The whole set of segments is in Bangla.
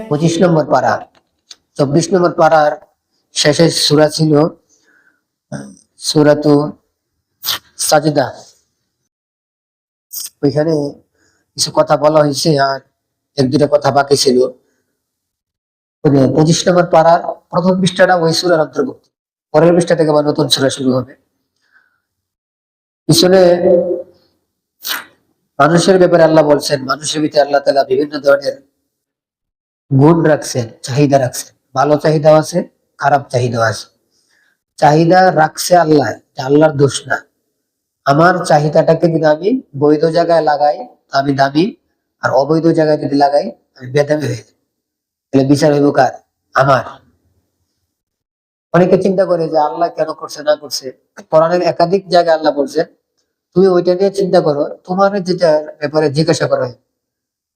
25 নম্বর পারা। 24 নম্বর পারার শেষের সূরা ছিল সূরাতু সাজদা। ওইখানে কিছু কথা বলা হয়েছে আর এক দুটা কথা বাকি ছিল। 25 নম্বর পারার প্রথম পৃষ্ঠাটা ওই সূরার অন্তর্ভুক্ত, পরের পৃষ্ঠা থেকে আবার নতুন সূরা শুরু হবে। পিছনে মানুষের ব্যাপারে আল্লাহ বলছেন, মানুষের ভিতরে আল্লাহ তাআলা বিভিন্ন ধরনের গুণ রাখছেন, চাহিদা রাখছেন। ভালো চাহিদাও আছে, খারাপ চাহিদাও আছে। চাহিদা রাখছে আল্লাহ, এটা আল্লাহর দোষ না। আমার চাহিদাটাকে যদি আমি বৈধ জায়গায় লাগাই আমি দামি, আর অবৈধ জায়গায় যদি লাগাই আমি বেদামি হয়ে যাই। তাহলে বিচার হইব কার? আমার। অনেকে চিন্তা করে যে আল্লাহ কেন করছে না করছে। কোরআনের একাধিক জায়গায় আল্লাহ বলছেন তুমি ওইটা নিয়ে চিন্তা করো, তোমার যেটার ব্যাপারে জিজ্ঞাসা করা হয়।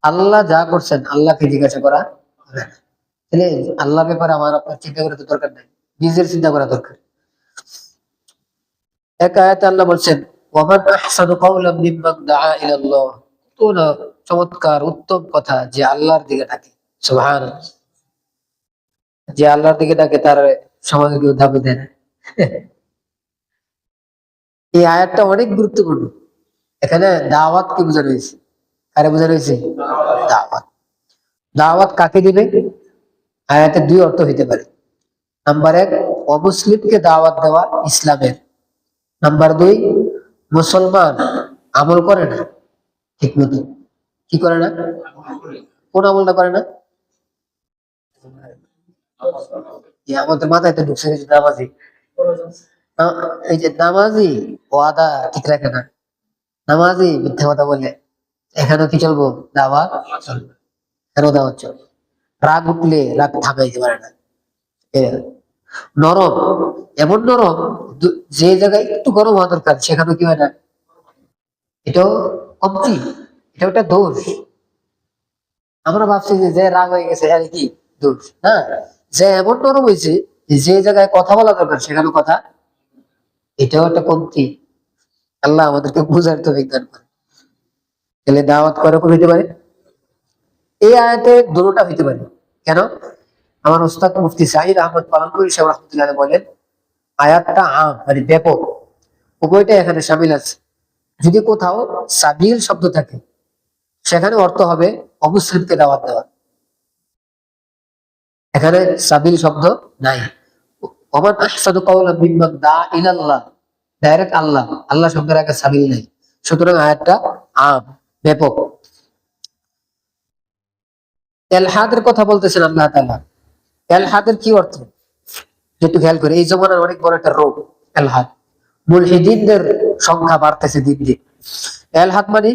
আল্লাহ যা করছেন আল্লাহকে জিজ্ঞাসা করা হবে না। তাহলে আল্লাহ ব্যাপারে আমার আপনার চিন্তা করে তো দরকার নাই, নিজের চিন্তা করা দরকার। এক আয়াতে আল্লাহ বলছেন ওয়ামান আহসানু কাওলাম মিম্মান দাআ ইলাল্লাহ, তো না চমৎকার উত্তম কথা যে আল্লাহর দিকে ডাকে। সুবহানাল্লাহ, যে আল্লাহর দিকে ডাকে তার সমাজে কেউ দাবি দেয় না। এই আয়াতটা অনেক গুরুত্বপূর্ণ। এখানে দাওয়াত কি বোঝানো হয়েছে? কারে বোঝানো হয়েছে? দাওয়াত। দাওয়াত কাকে দিবে? আয়াতে দুই অর্থ হইতে পারে। নাম্বার 1, অমুসলিমকে দাওয়াত দেওয়া ইসলামের। নাম্বার 2, মুসলমান আমল করে না ঠিক মতো। কি করে না? কোন আমলটা করে না? আমাদের মাথায় তো ঢুকছে যে নামাজি। এই যে নামাজি ওয়াদা ঠিক রাখে না, নামাজি মিথ্যা কথা বলে, এখানে কি চলবো? দাওয়াত চলবে। কেন দাওয়াত চলবে? রাগ উঠলে রাগ থামাইতে পারে না। নরম, এমন নরম যে জায়গায় একটু গরম হওয়া দরকার সেখানে কি হয় না। এটাও কমতি, এটা একটা দোষ। আমরা ভাবছি যে রাগ হয়ে গেছে আর কি দোষ না, যে এমন নরম হয়েছে যে জায়গায় কথা বলা দরকার সেখানে কথা, এটাও একটা কমতি। আল্লাহ আমাদেরকে বুঝার তো বিজ্ঞান করে। তাহলে দাওয়াত কয়রকম হইতে পারে? এই আয়াতে দুটোটা হইতে পারে। কেন? আমার ওস্তাদ মুফতি সাঈদ আহমদ পালনপুরি সাহেব রাহমাতুল্লাহ বলেন আয়াতটা মানে ব্যাপক, উভয়টা এখানে শামিল আছে। যদি কোথাও সাবিল শব্দ থাকে সেখানে অর্থ হবে অমুসলিমকে দাওয়াত দেওয়া। এখানে সাবিল শব্দ নাই। ওমান আহসানু কাওলাম মিম্মান দাআ ইলাল্লাহ, ডাইরেক্ট আল্লাহ, আল্লাহ শব্দের আগে সাবিল নাই। সুতরাং আয়াতটা ব্যাপক। এলহাদের কথা বলতেছেন আল্লাহ তাআলা। এলহাদের কি অর্থ একটু খেয়াল করে। এই জমানার অনেক বড় একটা রোগ এলহাদ। মুলহিদিনদের সংখ্যা বাড়তেছে দিন দিন। এলহাদ মানে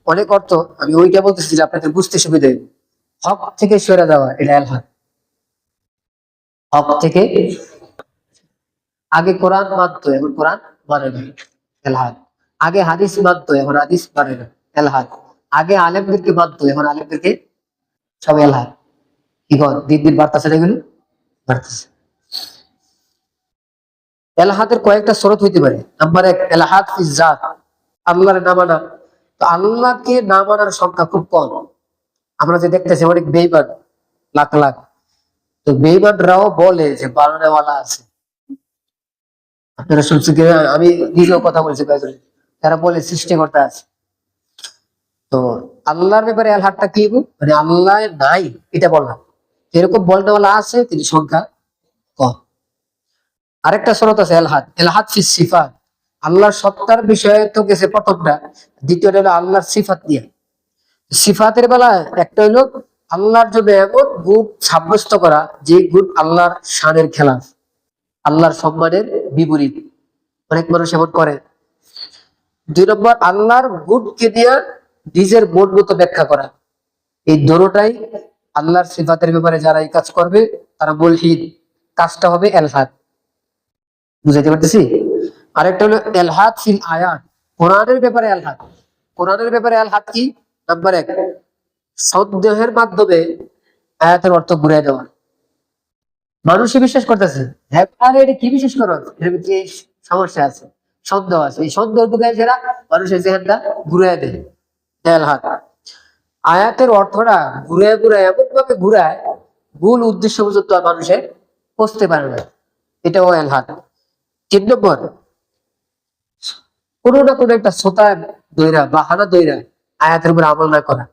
অনেক অর্থ, আমি ওইটা বলতেছি যে আপনাদের বুঝতে সুবিধা হবে। হক থেকে সরে যাওয়া, এটা এলহাদ। হক থেকে, আগে কোরআন মানতো এখন কোরআন মানে না, এলহাদ। আগে হাদিস মানতো এখন হাদিস মানে না, এলহাদ। আগে আলেমদেরকে মানতো এখন আলেমদেরকে সব এলহাদ। কি কর দিন দিন বাড়তেছে না, এগুলো বাড়তেছে। এলাহাতের কয়েকটা স্রোত হইতে পারে। নাম্বার 1, এলাহাত ফি জাত, আল্লাহর না মানা। তো আল্লাহকে না মানার সংখ্যা খুব কম। আমরা যে দেখতেছি অনেক বেঈমান, লাখ লাখ। তো বেঈমানরাও বলে যে বানানেওয়ালা আছে। আপনারা শুনছেন কি? আমি নিজেও কথা বলছি কয়েকজন, তারা বলে সৃষ্টিকর্তা আছে। তো আল্লাহর ব্যাপারে এলাহাতটা কি? মানে আল্লাহ নাই এটা বললাম, এরকম বলনেওয়ালা আছে, তিনি সংখ্যা কম। আরেকটা স্রোত আছে এলহাদ, এলহাদ ফি সিফাত, আল্লাহর সত্তার বিষয়ে তো গেছে প্রথমটা। দ্বিতীয়টা হলো আল্লাহর সিফাত নিয়ে। সিফাতের বেলা একটা হইলো আল্লাহর জন্য এমন গুণ সাব্যস্ত করা যে গুণ আল্লাহর শানের খেলাফ, আল্লাহর সম্মানের বিপরীত। অনেক মানুষ এমন করে। 2 নম্বর, আল্লাহর গুণকে দিয়ে নিজের মন মতো ব্যাখ্যা করা। এই দুটোটাই আল্লাহর সিফাতের ব্যাপারে যারা এই কাজ করবে তারা মুলহিদ, কাজটা হবে এলহাদ। বুঝাইতে পারতেছি? আরেকটা হলো এলহাদ ফিল আয়াত, কোরআনের ব্যাপারে এলহাদ। কোরআনের ব্যাপারে এলহাদ কি? নাম্বার 1, সন্দেহের মাধ্যমে আয়াতের অর্থ ঘুরাই দেওয়া। মানুষই বিশ্বাস করতেছে, হ্যাঁ আরে এটা কি বিশ্বাস করো, এর ভিতরে সমস্যা আছে, সন্দেহ আছে, এই সন্দেহ ঢুকায় যারা মানুষের জেহানটা ঘুরাই দেয়, এলহাদ। আয়াতের অর্থটা ঘুরে ঘুরে এমন ভাবে ঘুরায়, ভুল উদ্দেশ্য পর্যন্ত আর মানুষের বুঝতে পারে না, এটাও এলহাদ। 3 নম্বর, কোনো না কোনো একটা শ্রোতা দইরা বাহানা দইরা আয়াতের উপর আমল না করা,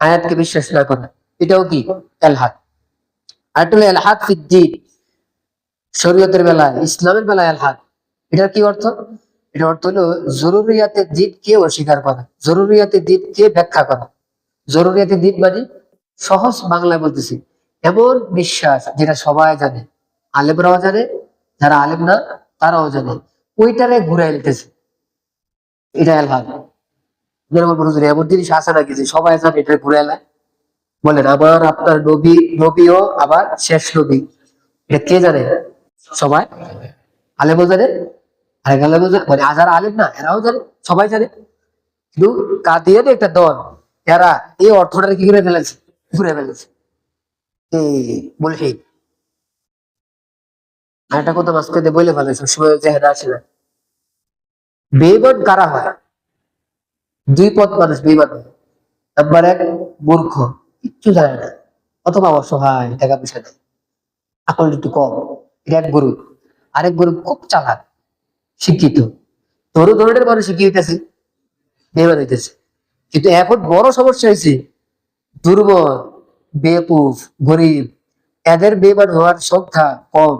আয়াতকে বিশ্বাস না করা, এটাও কি এলহাদ। আর এটা হলো এলহাদ ফিদ্দিন, শরীয়তের বেলায়, ইসলামের বেলায় এলহাদ। এটার কি অর্থ? এটা অর্থ হলো জরুরিয়াতের দিনকে অস্বীকার করা, জরুরিয়াতের দিনকে ব্যাখ্যা করা। জরুরিয়াতের দিন মানে সহজ বাংলায় বলতেছি, এমন বিশ্বাস যেটা সবাই জানে, আলেমরাও জানে, যারা আলেম না তারাও জানে, ওইটারে ঘুরাই নিতেছে, এটা এলহাদ। যেরকম হুজুর এমন জিনিস আছে নাকি যে সবাই জানে এটা ঘুরে এলায়? বলেন, আমার আপনার নবী, নবীও আবার শেষ নবী, এটা কে জানে? সবাই। আলেমও জানে, আরেক আলেমও জানে, মানে যারা আলেম না এরাও জানে, সবাই জানে। কিন্তু কাদিয়ানি একটা দল, এরা এই অর্থটা কি করে ফেলেছে, ঘুরে ফেলেছে। এই মুলহিদ। আর একটা কথা মাঝখানে বলে ফেলেছে, সময় জেহেদা আসে না। বেঈমান কারা হয়? 2 পথ মানুষ বেঈমান হয়। নাম্বার 1, মূর্খ, কিচ্ছু জানে না, অথবা অসহায়, টাকা পয়সা নেই, আকল একটু কম, এটা এক গ্রুপ। আরেক গ্রুপ খুব চালাক, শিক্ষিত, ধরনের মানুষ কি হইতেছে, বেঈমান হইতেছে। কিন্তু এখন বড় সমস্যা হয়েছে, দুর্বল, বেকুফ, গরিব, এদের বেঈমান হওয়ার সংখ্যা কম,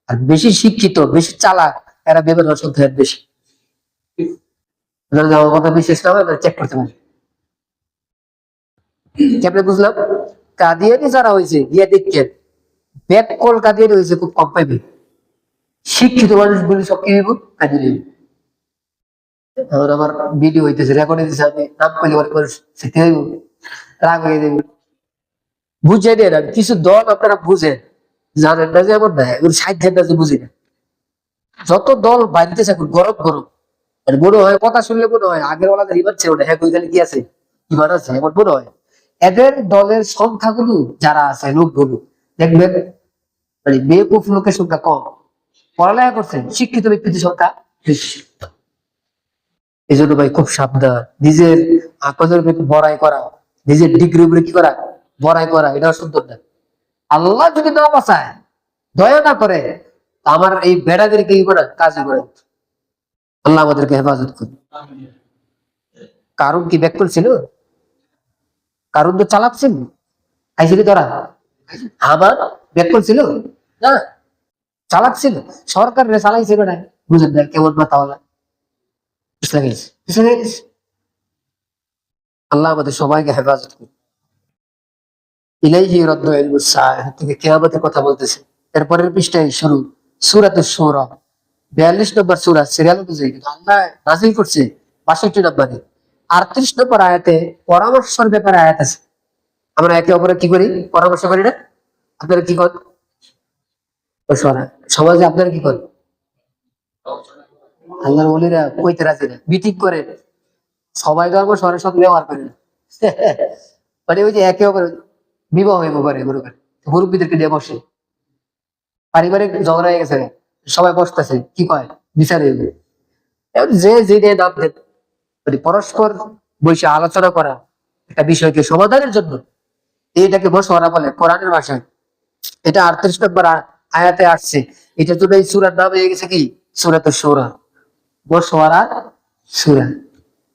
আর বেশি শিক্ষিত, বেশি চালাক, এরা বেঈমান হওয়ার সংখ্যা বেশি। আপনারা আমার কথা বিশ্বাস না হয় চেক করতে পারেন। কেমনে বুঝলাম? কাদিয়ানি যারা হয়েছে গিয়া দেখছেন, ব্যাট কল কাদিয়ানি হয়েছে খুব কম পাইবে, শিক্ষিত মানুষগুলি সব কি হইব, কাদিয়ানি হইব। এখন আমার ভিডিও হইতেছে, রেকর্ড হইতেছে, আমি নাম করলে অনেক মানুষ শিখতে হইব, রাগ হয়ে যাবে। বুঝে নেন, কিছু দল আপনারা বুঝেন, জানেন না যে এমন না, এগুলো সাহিত্যের না যে বুঝি না। যত দল বাড়িতেছে এখন গরম গরম, মানে মনে হয় কথা শুনলে মনে হয় আগের ওলাদের ইমান ছিল না, হ্যাঁ ওইখানে কি আছে, ইমান আছে, এমন মনে হয়। এদের দলের সংখ্যাগুলো যারা আছে, লোকগুলো দেখবেন, মানে বেকুফ লোকের সংখ্যা কম, পড়ালেখা করছে, শিক্ষিত ব্যক্তিদের সংখ্যা বেশি। এই জন্য ভাই খুব সাবধান, নিজের আকলের উপর বড়াই করা, নিজের ডিগ্রি উপরে কি করা, বড়াই করা, এটা সুন্দর না। আল্লাহ যদি না বাঁচায়, দয়া না করে, আমার এই বেড়াদেরকে কি করে কাজে করে, আল্লাহ আমাদেরকে হেফাজত করুন। কারণ কি ব্যাক করছিল? কারণ তো চালাচ্ছিল, আইসিলি ধরা, আমার ব্যাক করছিল না, চালাচ্ছিল, সরকার রে চালাইছে বেড়া, বুঝেন না কেমন মাথা ওলা, আল্লাহ আমাদের সবাইকে হেফাজত করুন। ইলাইহি রাদ্দু ইলমুস সাআহ, থেকে কিয়ামতের কথা বলতেছে। এরপরের পৃষ্ঠায় শুরু, সূরাতুশ শূরা, 42 নম্বর সূরা, সিরিয়াল অনুযায়ী আল্লাহ নাযিল করছে 62 নম্বরে। 38 নম্বর আয়াতে পরামর্শের ব্যাপারে আয়াত আছে। আমরা একে অপরের কি করি, পরামর্শ করি না? আপনারা কি করেন? সমাজে আপনারা কি করেন? আল্লাহর ওলিরা কইতে রাজি না, মিটিং করে, সবাই ধর্ম সবার সাথে ব্যবহার করে না। মানে ওই যে একে অপরের বিবাহ হইব পারে, মুরব্বীদেরকে দিয়ে বসে, পারিবারিক ঝগড়া হয়ে গেছে, সবাই বসতেছে, কি কয়, বিচার হইবে। এখন যে যে দিয়ে নাম দেন, মানে পরস্পর বসে আলোচনা করা একটা বিষয়কে সমাধানের জন্য, এটাকে মশওয়ারা বলে কোরআনের ভাষায়। এটা 38 নম্বর আয়াতে আসছে। এটার জন্য এই সূরার নাম হয়ে গেছে কি, সূরাতুশ শূরা, মশওয়ারা সূরা।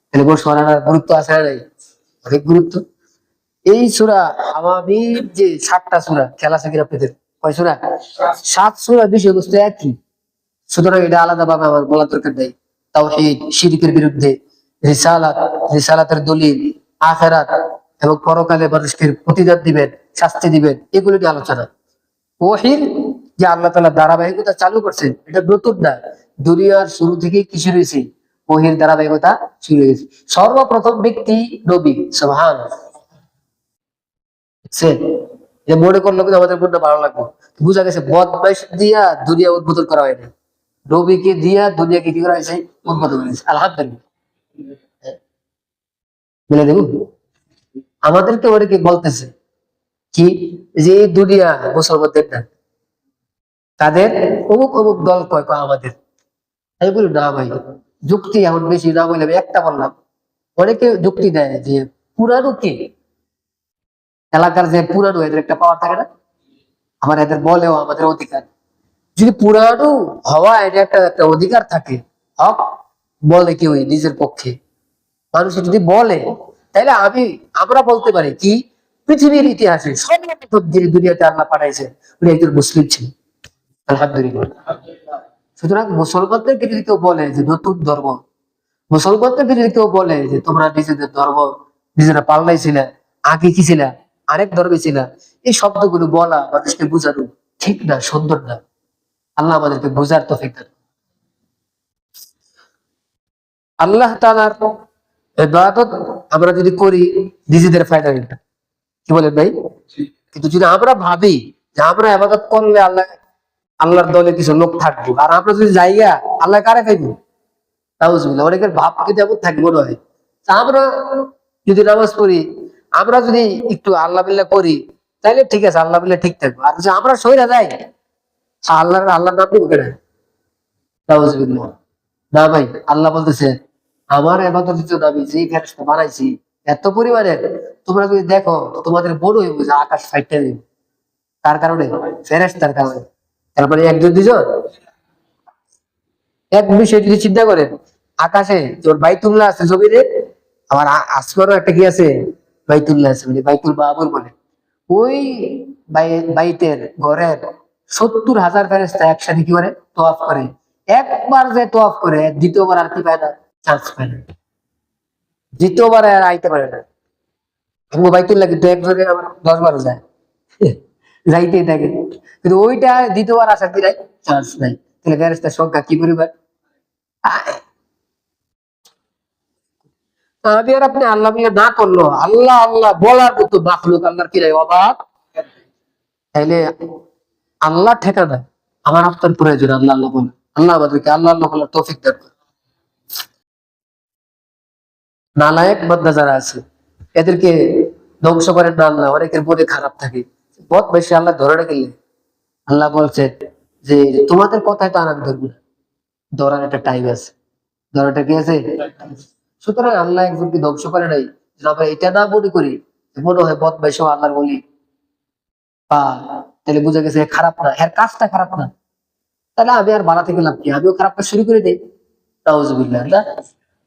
তাহলে মশওয়ারার গুরুত্ব আছে না নাই? অনেক গুরুত্ব। এই সূরা আওয়ামীর যে 7টা সূরা, খেলা আছে কিনা আপনাদের? কয় সূরা? 7 সূরা, বিষয়বস্তু একই। সুতরাং এটা আলাদা ভাবে আমার বলার দরকার নেই। তাওহীদ, শিরকের বিরুদ্ধে, রিসালাত, রিসালাতের দলিল, আখিরাত এবং পরকালে মানুষকে প্রতিদান দিবেন, শাস্তি দিবেন, এগুলো নিয়ে আলোচনা। ওহীর যে আল্লাহ তাআলা ধারাবাহিকতা চালু করছেন, এটা নতুন না, দুনিয়ার শুরু থেকেই কি শুরু হয়েছে, ওহীর ধারাবাহিকতা শুরু হয়েছে। সর্বপ্রথম ব্যক্তি নবী, সুবহানাল্লাহ। যে মনে করলো কিন্তু আমাদের মনটা ভালো লাগবে, বুঝা গেছে বদমাইশ দিয়া দুনিয়া উদ্বোধন করা হয়নি, নবীকে দিয়া দুনিয়াকে কি করা হয়েছে, উদ্বোধন করা হয়েছে। আলহামদুলিল্লাহ। বলে দেব, আমাদেরকে অনেকে বলতেছে কি, যে এই দুনিয়া মুসলমানদের না, তাদের অমুক অমুক দল কয় কয় আমাদের। আমি বলি না ভাই, যুক্তি এমন বেশি না বলে আমি একটা বললাম। অনেকে যুক্তি দেয় যে পুরানো কে? এলাকার যে পুরানো, এদের একটা পাওয়ার থাকে না, আমার এদের বলেও আমাদের অধিকার। যদি পুরানো হওয়া এটা একটা একটা অধিকার থাকে, হক বলে কেউ নিজের পক্ষে, মানুষের যদি বলে, তাহলে আমরা বলতে পারি কি, পৃথিবীর ইতিহাসে সর্বপ্রথম যিনি দুনিয়াতে আল্লাহ পাঠাইছে উনি একজন মুসলিম ছিলেন, আলহামদুলিল্লাহ। সুতরাং মুসলমানদেরকে যদি কেউ বলে যে নতুন ধর্ম, মুসলমানদেরকে যদি কেউ বলে যে তোমরা নিজেদের ধর্ম নিজেরা পাল্টাইছিলে, আগে কি ছিল, আরেক ধর্মে ছিল, এই শব্দগুলো বলা মানুষকে বোঝানো ঠিক না, সুন্দর না। আল্লাহ আমাদেরকে বোঝার তৌফিক দান। আল্লাহ তাআলার ইবাদত আমরা যদি করি নিজেদের ফায়দা, কি বলেন ভাই? কিন্তু যদি আমরা ভাবি যে আমরা ইবাদত করলে আল্লাহর দলে কিছু লোক থাকবো, আর আমরা যদি জায়গা আল্লাহ কারে খাইবো, নাউজুবিল্লাহ, অনেকের ভাব কিন্তু এমন থাকবে মনে হয়। তা আমরা যদি নামাজ পড়ি, আমরা যদি একটু আল্লাহ বিল্লাহ করি, তাহলে ঠিক আছে, আল্লাহ বিল্লাহ ঠিক থাকবো। আর যদি আমরা সইরা যাই, আল্লাহর নাম নিবো কেন? নাউজুবিল্লাহ। না ভাই, আল্লাহ বলতেছে আমার ইবাদত জন্য আমি যে ফেরেশতা বানাইছি এত পরিমাণে, তোমরা যদি দেখো তো তোমাদের বড় হয়ে বুঝে আকাশ ফাইটে যাবে। তার কারণে, ফেরেশতার কারণে। তারপরে একজন দুজন, এক বিষয় যদি চিন্তা করেন, আকাশে তোর বাইতুল্লাহ আছে জমিনে, আবার আসমানও একটা কি আছে, বাইতুল্লাহ আছে, মানে বাইতুল মামুর বলে। ওই বাইতের ঘরের 70,000 ফেরেশতা একসাথে কি করে, তোয়াফ করে। একবার যে তোয়াফ করে, দ্বিতীয়বার আর কি পায় না, চান্স পায় না, দ্বিতীয়বার আর আইতে পারে না। বাইতুল্লাহ কিন্তু একজনে আবার 10 বারও যায়, যাইতেই থাকে, কিন্তু ওইটা দ্বিতীয়বার আসার কি নাই, চান্স নাই। তাহলে ফেরেশতার সংখ্যা কি পরিমাণ। আমি আর আপনি আল্লাহ মিয়া না করলো, আল্লাহ আল্লাহ বলার মতো মাখলুক আল্লাহর কি নাই, অবাক। তাইলে আল্লাহ ঠেকানা আমার আপনার প্রয়োজন, আল্লাহ আল্লাহ বলে। আল্লাহ আমাদেরকে আল্লাহ আল্লাহ বলার তৌফিক দান করেন। নালায়েক বান্দা যারা আছে এদেরকে ধ্বংস করেন না আল্লাহ। অনেকের মনে খারাপ থাকে, বহুত বেশি আল্লাহ ধরে রাখলে আল্লাহ বলছেন যে তোমাদের কথায় তো আর আমি ধরবো না, ধরার একটা টাইম আছে, ধরাটা কি আছে। সুতরাং আল্লাহ একজনকে ধ্বংস করে নাই, আমরা এটা না মনে করি মনে হয় বদমাইশ আল্লাহর বলি, বা তাহলে বুঝা গেছে খারাপ না, এর কাজটা খারাপ না, তাহলে আমি আর বাড়া থেকে লাভ কি, আমিও খারাপ কাজ শুরু করে দিই। নাউজুবিল্লাহ। না,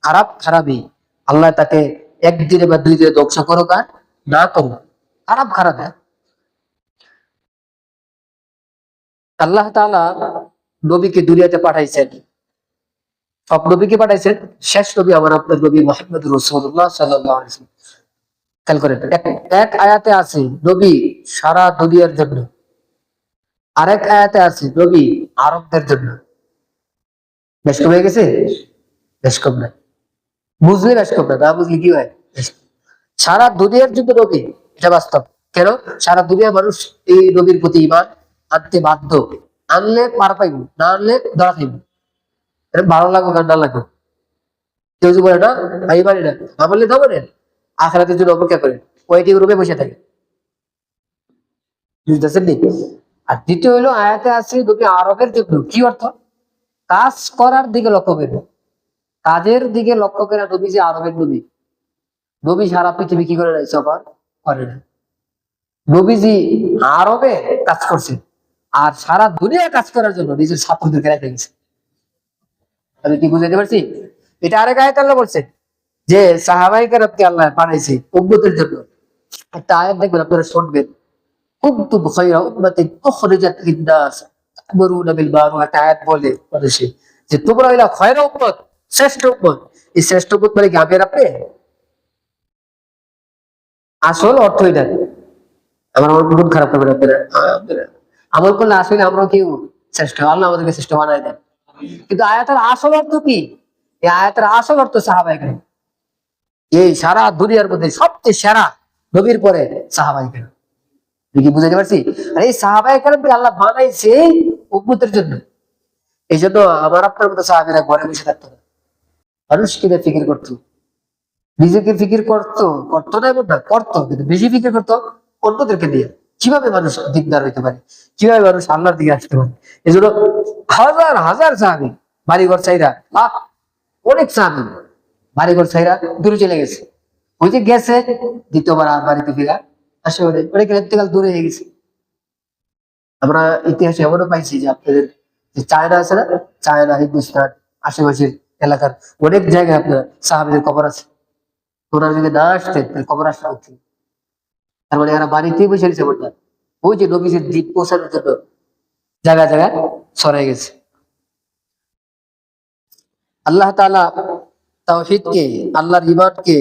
খারাপ খারাপই, আল্লাহ তাকে একদিনে বা 2 দিনে ধ্বংস করুক আর না করুক, খারাপ খারাপ। আল্লাহ তাআলা নবীকে দুনিয়াতে পাঠাইছেন, সব নবীকে পাঠাইছেন, শেষ নবী আমার আপনার নবী মুহাম্মদ রাসূলুল্লাহ সাল্লাল্লাহু আলাইহি ওয়াসাল্লাম। খেয়াল করেন, এক আয়াতে আছে নবী সারা দুনিয়ার জন্য, আরেক আয়াতে আছে নবী আরবদের জন্য। বেশ কম হয়ে গেছে, বেশ কম না, বুঝলে বেশ কম না বুঝলে কি হয়। সারা দুনিয়ার জন্য নবী, এটা বাস্তব। কেন? সারা দুনিয়ার মানুষ এই নবীর প্রতি ঈমান আনতে বাধ্য, আনলে পার পাইব, না আনলে ধরা খাইব। ভালো লাগুক আর না লাগুক, কেউ যদি বলে না আমি পারি না, না বললে ধরেন আখিরাতের জন্য অপেক্ষা করেন, ওয়েটিং রুমে বসে থাকে। বুঝতেছেন নি? আর দ্বিতীয় হলো আয়াতে আছে নবী আরবের জন্য। কি অর্থ? কাজ করার দিকে লক্ষ্য করে, কাজের দিকে লক্ষ্য করে নবী যে আরবের নবী। নবী সারা পৃথিবী কি করে নাই, সফর করে না। নবীজি আরবে কাজ করছে, আর সারা দুনিয়া কাজ করার জন্য নিজের ছাত্রদেরকে রেখে গেছে। আমি কি বুঝাইতে পারছি? এটা আরেক আয়াত আল্লাহ বলছে যে সাহাবায়ে কেরামকে আল্লাহ বানাইছে উম্মতের জন্য। একটা আয়াত দেখবেন, আপনারা শুনবেন, কুনতুম খায়রা উম্মাতিন উখরিজাত লিন-নাস তা'মুরুনা বিল মা'রুফ। একটা আয়াত বলে মানুষে যে তোমরা হইলা খায়রা উম্মত, শ্রেষ্ঠ উম্মত। এই শ্রেষ্ঠ উম্মত মানে কি আমি আর আপনি? আসল অর্থ এটা। আমার মন খারাপ করবেন আপনারা, আমল করলে আসলে আমরা কেউ শ্রেষ্ঠ, আল্লাহ আমাদেরকে শ্রেষ্ঠ বানায় দেন। কিন্তু আয়াতের আসল অর্থ কি? এই আয়াতের আসল অর্থ সাহাবায়ে কেরাম, এই সারা দুনিয়ার মধ্যে সবচেয়ে সেরা নবীর পরে সাহাবায়ে কেরাম। কি বুঝাইতে পারছি? আর এই সাহাবায়ে কেরামকে আল্লাহ বানাইছে উম্মতের জন্য। এই জন্য আমার আপনার মতো সাহাবীরা ঘরে বসে থাকতো না, মানুষকে নিয়ে ফিকির করতো, নিজেকে ফিকির করতো, করতো না এমন না, করতো, কিন্তু বেশি ফিকির করতো অন্যদেরকে নিয়ে, কিভাবে মানুষ দিকদার হইতে পারে, কিভাবে মানুষ আল্লাহর দিকে আসতে পারে। এই জন্য হাজার হাজার সাহাবী বাড়িঘর চাইরা, লাখ, অনেক সাহাবী বাড়িঘর চাইরা দূরে চলে গেছে, ওই যে গেছে দ্বিতীয়বার আর বাড়িতে ফিরা আসে অনেক এতেকাল দূরে হয়ে গেছে। আমরা ইতিহাসে এমনও পাইছি যে আপনাদের যে চায়না আছে না, চায়না, হিন্দুস্তান, আশেপাশের এলাকার অনেক জায়গায় আপনার সাহাবীদের কবর আছে। ওনারা যদি না আসতেন তাহলে কবর আসতে হচ্ছে। তার মানে এরা বাড়িতেই বসে রয়েছে বলতে, ওই যে নবীজির দিন পৌঁছানোর জন্য জায়গায় জায়গায় ছড়াই গেছে। আল্লাহ তাআলা তাওহীদকে, আল্লাহর ঈমানকে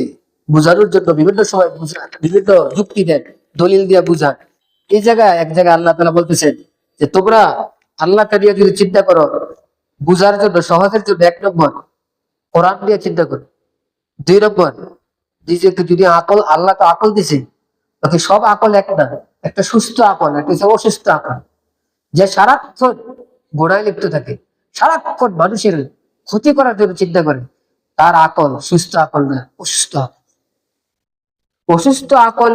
বুঝানোর জন্য বিভিন্ন সময় বুঝান, বিভিন্ন যুক্তি দেন, দলিল দিয়ে বুঝান। এই জায়গায় এক জায়গায় আল্লাহ তাআলা বলতেছেন যে তোমরা আল্লাহকে নিয়ে যদি চিন্তা করো, বুঝার জন্য, সহজের জন্য, 1 নম্বর কোরআন নিয়ে চিন্তা করো। 2 নম্বর, নিজেকে যদি আকল, আল্লাহ তো আকল দিছে, ওকে সব আকল এক না, একটা সুস্থ আকল, একটা হচ্ছে অসুস্থ আকল, যে সারাক্ষণ গোড়ায় লিপ্ত থাকে, সারাক্ষণ মানুষের ক্ষতি করার জন্য চিন্তা করে, তার আকল সুস্থ আকল না, অসুস্থ আকল। অসুস্থ আকল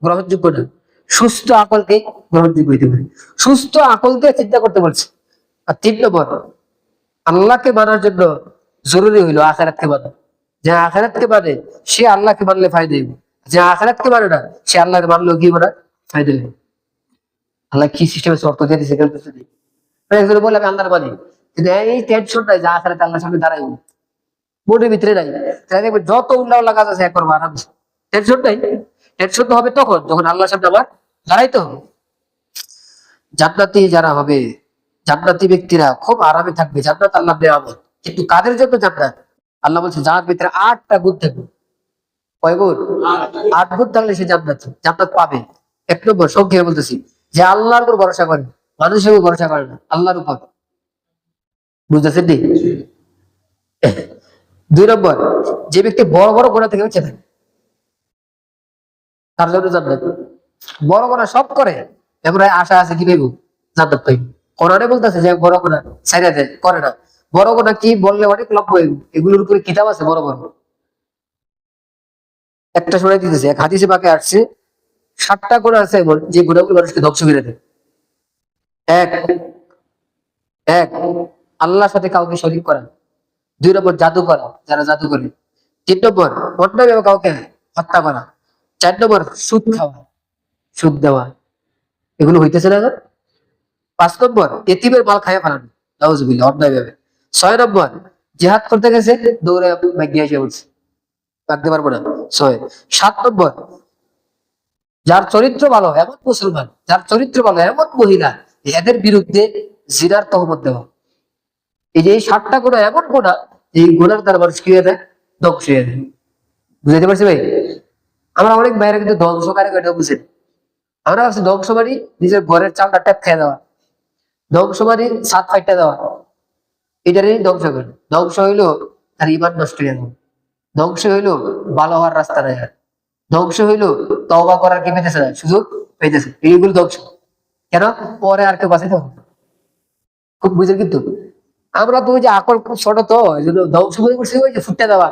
গ্রহণযোগ্য না, সুস্থ আকলকে গ্রহণযোগ্য হইতে পারে। সুস্থ আকল দিয়ে চিন্তা করতে বলছে। আর 3 নম্বর, আল্লাহকে মানার জন্য জরুরি হইলো আখিরাতকে মানা। যে আখিরাতকে মানে সে আল্লাহকে মানলে ফায়দা হইবে, যে আখিরাতকে মানে না সে আল্লাহকে মানলেও কি মানে ফায়দা হইবে। আল্লাহ কি সিস্টেমে শর্ত দিয়ে দিছে কেন বুঝতে নেই। একজন বলে আমি আল্লাহর মানি, কিন্তু এই টেনশন নাই যে আখিরাতে আল্লাহর সামনে দাঁড়াইব, মনের ভিতরে নাই। তাহলে দেখবেন যত উল্লাহ উল্লাহ কাজ আছে করবো আরামসে, টেনশন নাই। টেনশন তো হবে তখন যখন আল্লাহর সামনে আবার দাঁড়াইতে হবে। জান্নাতি যারা হবে, জান্নাতি ব্যক্তিরা খুব আরামে থাকবে, জান্নাত আল্লাহ নেয়ামত। কিন্তু কাদের জন্য জান্নাত? আল্লাহ বলছে যার ভিতরে 8টা গুণ থাকবে। কয় গুণ? 8 গুণ থাকলে সে জান্নাত জান্নাত পাবে। 1 নম্বর, সংক্ষেপে বলতেছি, যে আল্লাহর উপর ভরসা করে, মানুষের উপর ভরসা করে না, আল্লাহর উপর। বুঝতেছেন নি? 2 নম্বর, যে ব্যক্তি বড় বড় গোনা থেকে বেঁচে থাকে, তার জন্য জান্নাত। বড় গোনা সব করে, এবার আশা আছে কি পাইব? জান্নাত পাইব। কোরআনে বলতেছে যে বড় গোনা ছাইড়া দেয়, করে না। বড় গোনা কি বললে অনেক লক্ষ্য হইব, এগুলোর উপরে কিতাব আছে বড় বড়। একটা শোনাই দিতেছে, এক হাদিসে পাকে আসছে 7টা গুণ আছে এমন যে গুণাগুলো মানুষকে ধ্বংস করে দেয়। এক এক আল্লাহর সাথে কাউকে শরীক করা। 2 নম্বর, জাদু করা, যারা জাদু করে। 3 নম্বর, অন্যভাবে কাউকে হত্যা করা। 4 নম্বর, সুদ খাওয়া, সুদ দেওয়া, এগুলো হইতেছে না এখন? 5 নম্বর, এতিমের মাল খাইয়া ফেলানো, নাউজুবিল্লাহ, অন্যায় ভাবে। 6 নম্বর, জিহাদ করতে গেছে, দৌড়ে ভাগিয়ে এসে বলছে ভাগতে পারবো না। 6। 7 নম্বর, যার চরিত্র ভালো এমন মুসলমান, যার চরিত্র ভালো এমন মহিলা, এদের বিরুদ্ধে জিনার তহমত দেওয়া। এই যে এই 7টা গুণা এমন গুণা, এই গুণার দ্বারা মানুষ কি হয়ে যায়? ধ্বংস হয়ে যায়। বুঝাইতে পারছি ভাই? আমরা অনেক বাইরে কিন্তু ধ্বংসকারী এটা বুঝেন। আমরা ভাবছি ধ্বংস মানে নিজের ঘরের চালটা ট্যাপ খেয়ে দেওয়া, ধ্বংস মানে ছাদ ফাইটা দেওয়া, এটারই ধ্বংস করে। ধ্বংস হইলো তার ইমান নষ্ট হয়ে যাবে, ধ্বংস হইলো ভালো হওয়ার রাস্তা নাই, ধ্বংস হইলো তওবা করার কি পেতেছে না, সুযোগ পেতেছে। এইগুলো ধ্বংস। কেন? পরে আর কেউ বাঁচাইতে হবে না। খুব বুঝেন কিন্তু আমরা তো ওই যে আকল খুব ছোট, তো এই জন্য ধ্বংস করে করছি ওই যে ফুটতে দেওয়া,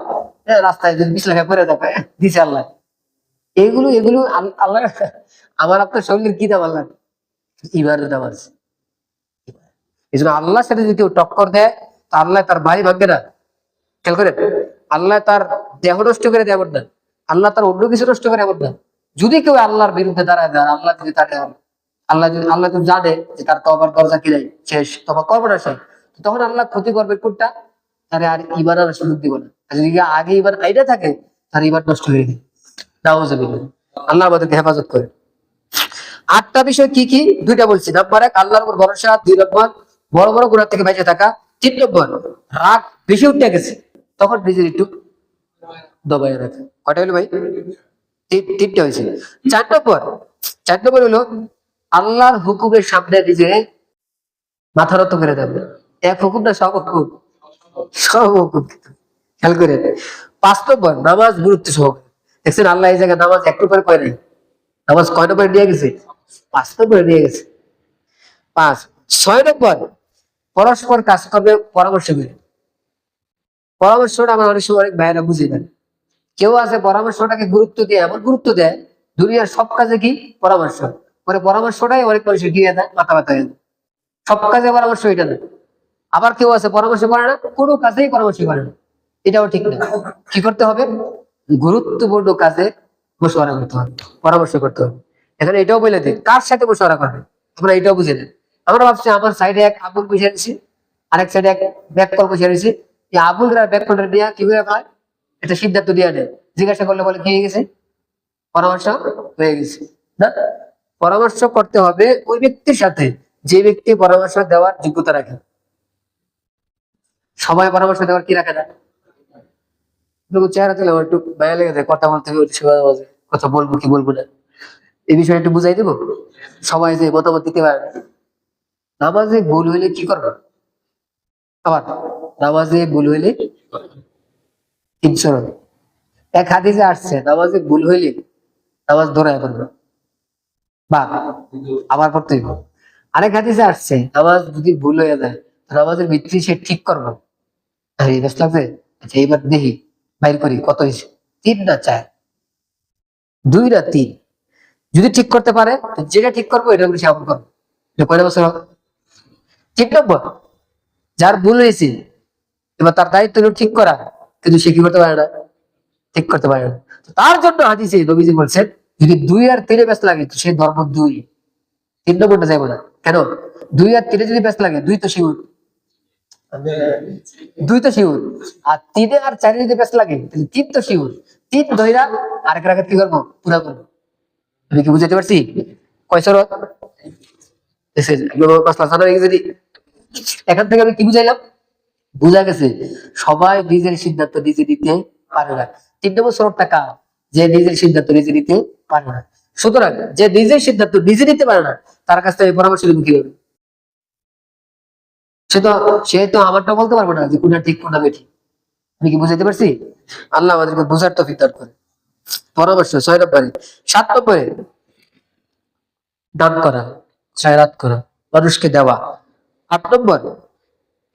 রাস্তায় যদি 20 লাখ করে দেবে দিছে আল্লাহ। এগুলো এগুলো আল্লাহ, আমার আপনার শরীরের কি দাম? আল্লাহ ইমানের দাম আছে। এই জন্য আল্লাহর সাথে যদি কেউ টক্কর দেয়, তা আল্লাহ তার বাড়ি ভাঙবে না। খেয়াল করেন, আল্লাহ তার দেহ নষ্ট করে দেয় এমন না, আল্লাহ তার অন্য কিছু নষ্ট করে এমন না। যদি কেউ আল্লাহর বিরুদ্ধে দাঁড়ায় দেয়, আল্লাহ যদি তাকে, আল্লাহ যদি জানে যে তার তওবার দরজা কি নাই, শেষ, তওবা করবে না সে, তখন আল্লাহ ক্ষতি করবে কোনটা? তারে আর ইমান আর সুযোগ দিব না। আর যদি আগে ইমান আইডা থাকে, তার ইমান নষ্ট হয়ে যায়। নাউজুবিল্লাহ, আল্লাহ আমাদেরকে হেফাজত করে। 8টা বিষয় কি কি? 2টা বলছি। নাম্বার 1, আল্লাহর উপর ভরসা। 2 নম্বর, বড় বড় গুনাহ থেকে বেঁচে থাকা। 3 নম্বর, রাগ বেশি উঠে গেছে, তখন নিজের একটু দবায় রাখা। কয়টা হলো ভাই? 3টা হয়েছে। 4 নম্বর, 4 নম্বর হলো আল্লাহর হুকুমের সামনে নিজে মাথা নত করে দেবে। এক হুকুম না, সব হুকুম, সব হুকুম। খেয়াল করে। 5 নম্বর, নামাজ গুরুত্ব সহকারে। দেখছেন আল্লাহ এই জায়গায় নামাজ একটু করে কয় নাই। নামাজ কয় নম্বরে নিয়ে গেছে? 5 নম্বরে নিয়ে গেছে। 5। 6 নম্বর, পরস্পর কাজ করবে পরামর্শ করে। পরামর্শটা আমরা অনেক সময় অনেক ভাইয়েরা বুঝি না। কেউ আছে পরামর্শটাকে গুরুত্ব দিয়ে, এমন গুরুত্ব দেয় দুনিয়ার সব কাজে কি পরামর্শ, পরে পরামর্শটাই অনেক মানুষের কি হয়ে যায়, মাথা ব্যথা হয়ে যায়। সব কাজে পরামর্শ এটা না। আবার কেউ আছে পরামর্শ করে না, কোনো কাজেই পরামর্শ করে না, এটাও ঠিক না। কি করতে হবে? গুরুত্বপূর্ণ কাজে মশওয়ারা করতে হবে, পরামর্শ করতে হবে। এখানে এটাও বলে দিই কার সাথে মশওয়ারা করবে, আমরা এটাও বুঝে নিই। আমরা ভাবছি আমার সাইডে এক আবুল বসে রয়েছে, আরেক সাইডে এক ব্যাককল বসে রয়েছে, এই আবুল আর ব্যাককলটা নিয়ে কি হয়ে গেল, এটা সিদ্ধান্ত দিয়ে নেয়। জিজ্ঞাসা করলে বলে কি হয়ে গেছে, পরামর্শ হয়ে গেছে না। পরামর্শ করতে হবে ওই ব্যক্তির সাথে যে ব্যক্তি পরামর্শ দেওয়ার যোগ্যতা রাখে। সবাই পরামর্শ দেওয়ার কি রাখে না, চেহারা তুলে আমার একটু মায়া লেগে যায়, কথা বলতে হবে, কথা বলবো কি বলবো না, এই বিষয়ে একটু বুঝাই দেবো। সবাই যে মতামত দিতে পারে না। নামাজে ভুল হইলে কি করবো, আবার নামাজে ভুল হইলে 300 এক হাদিসে আসছে নামাজে ভুল হইলে নামাজ ধরায় করবে বা আবার পড়তে হইব। আরেক হাদিসে আসছে নামাজ যদি ভুল হয়ে যায় নামাজের ভিত্তি সে ঠিক করবো। আরে ব্যস্ত লাগছে, আচ্ছা এইবার দেখি বাইর করি কত হয়েছে, 3 না 4, 2 না 3। যদি ঠিক করতে পারে যেটা ঠিক করবো এটা বলে সে আমল করবো। এটা কয়টা বছর হবে, 3 নম্বর। যার ভুল হয়েছে এবার তার দায়িত্ব হলো ঠিক করা, কিন্তু সে কি করতে পারে না, ঠিক করতে পারে না। তার জন্য হাদিসে নবীজি বলছেন যদি 2 আর 3 ব্যস্ত লাগে তো সে ধর্ম 2, 3 নম্বরটা যাইবো না। কেন, 2 আর 3 যদি ব্যস্ত লাগে 2 তো শিউর, 2 তো শিউর, আর 3 আর 4 যদি ব্যস্ত লাগে তাহলে 3 তো শিউর। 3 ধইরা আরেক রাকাত কি করবো, পুরা করবো। আমি কি বুঝাতে পারছি, কয় শরত যদি এখান থেকে আমি কি বুঝাইলাম, বুঝা গেছে সবাই নিজের সিদ্ধান্ত নিজে নিতে পারে না। 3 নম্বর শরতটা কার, যে নিজের সিদ্ধান্ত নিজে নিতে পারে না। সুতরাং যে নিজের সিদ্ধান্ত নিজে নিতে পারে না তার কাছ থেকে পরামর্শ নেব কিভাবে, সে তো আমারটা বলতে পারবো না যে কোনটা ঠিক কোনটা বেঠিক। আমি কি বুঝাইতে পারছি, আল্লাহ আমাদেরকে বুঝার তৌফিক দান করে। পরামর্শ 6 নম্বরে। 7 নম্বরে দান করা, খয়রাত করা, মানুষকে দেওয়া। 8 নম্বর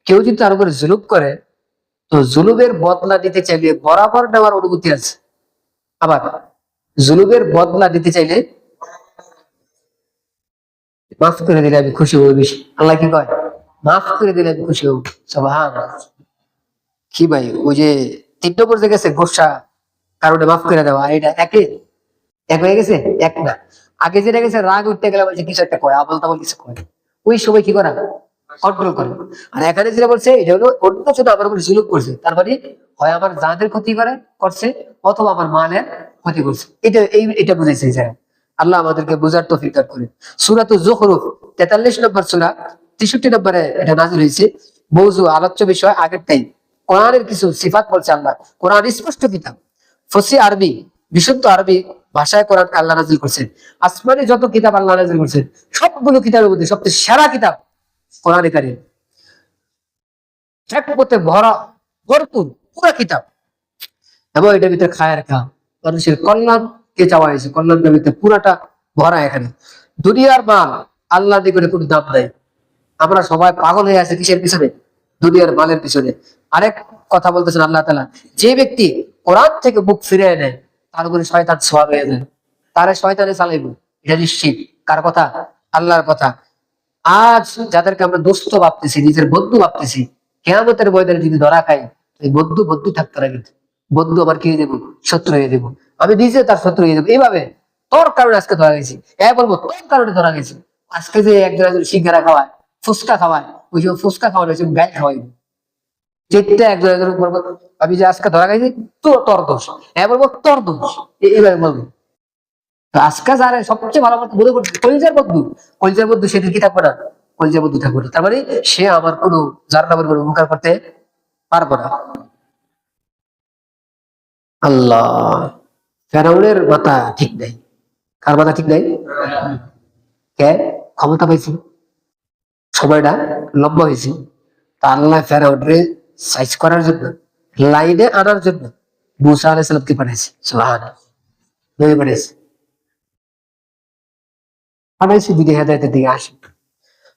কেউ যদি তার উপরে জুলুম করে তো জুলুমের বদলা নিতে চাইলে বরাবর নেওয়ার অনুমতি আছে। আবার জুলুমের বদলা নিতে চাইলে মাফ করে দিলে আমি খুশি হব বেশি। আল্লাহ কি কয়, মাফ করে দিলে আমি খুশি হব। সুবহানাল্লাহ। কি ভাই ওই যে 3 নম্বর যে গেছে গোসা কারণে মাফ করে দেওয়া, এটা এক হয়ে গেছে, এক না। আগে যেটা গেছে রাগ উঠতে গেলে বলছে কিছু একটা কয়, আবল তাবল কিছু কয়, ওই সময় কি করা, কন্ট্রোল করে। আর এখানে যেটা বলছে এটা হলো অন্য ছোট আমার উপর জুলুম করছে, তার মানে হয় আমার জানের ক্ষতি করছে অথবা আমার মালের ক্ষতি করছে। এটা বুঝাইছে এই জায়গায়। আল্লাহ আমাদেরকে বুঝার তৌফিক দান করেন। সূরাতুজ যুখরুফ 43 নম্বর সূরা 63 নম্বরে এটা নাযিল হয়েছে। মওযু আলোচ্য বিষয় আগেরটাই, কোরআনের কিছু সিফাত বলছে আল্লাহ। কোরআন স্পষ্ট কিতাব, ফসি আরবি, বিশুদ্ধ আরবি ভাষায় কোরআন আল্লাহ নাযিল করছেন। আসমানে যত কিতাব আল্লাহ নাযিল করছেন সবগুলো কিতাবের মধ্যে সবচেয়ে সেরা কিতাব কোরআনে কারীম। হিকমতে ভরা, ভরপুর পুরা কিতাব। এবং এটার ভিতরে খায়ের কাম, মানুষের কল্যাণকে চাওয়া হয়েছে, কল্যাণের ভিতরে পুরাটা ভরা। এখানে দুনিয়ার মাল আল্লাহ নিকটে কোনো দাম নাই। আমরা সবাই পাগল হয়ে আছে কিসের পিছনে, দুনিয়ার মালের পিছনে। আরেক কথা বলতেছেন আল্লাহ তাআলা, যে ব্যক্তি কোরআন থেকে মুখ ফিরিয়ে নেয় তার উপরে শয়তান সওয়ার হয়ে যায়, তারে শয়তানে চালাইব, এটা নিশ্চিত। কার কথা, আল্লাহর কথা। আজ যাদেরকে আমরা দোস্ত ভাবতেছি, নিজের বন্ধু ভাবতেছি, কিয়ামতের ময়দানে যদি ধরা খাই এই বন্ধু বন্ধু থাকতে না, কিন্তু বন্ধু আবার কি হয়ে যাবো, শত্রু হয়ে যাবো। আমি নিজে তার শত্রু হয়ে যাবো। এইভাবে তোর কারণে আজকে ধরা গেছি, বলবো তোর কারণে ধরা গেছি। আজকে যে একজন সিঙ্গারা খাওয়ায়, ফুচকা খাওয়ায়, ওই সময় ফুচকা খাওয়ানো হয়েছে গায়ে খাওয়াই, যেটা একজন একজন বলবো আমি যে আজকে ধরা গেছি তো তোর দোষ, বলবো তোর দোষ, এইভাবে বলবো। তো আজকে যারা সবচেয়ে ভালো মতো মনে করছে কলিজার বন্ধু, কলিজার বন্ধু সেদিন কি থাকবে না, কলিজার বন্ধু থাকবে না। তার মানে সে আমার কোনো যার নামের কোনো উপকার করতে পারবো না। আল্লাহ, ফেরাউনের মাথা ঠিক নাই। কার মাথা ঠিক নাই, কে ক্ষমতা পাইছে, সময়টা লম্বা হয়েছে, তা আল্লাহ ফেরাউনরে সাইজ করার জন্য, লাইনে আনার জন্য মুসা আলাইহিস সালামকে পাঠাইছে। সুবহানাল্লাহ, নবী পাঠাইছে, পাঠাইছে দিকে হেদায়েতের দিকে আসে।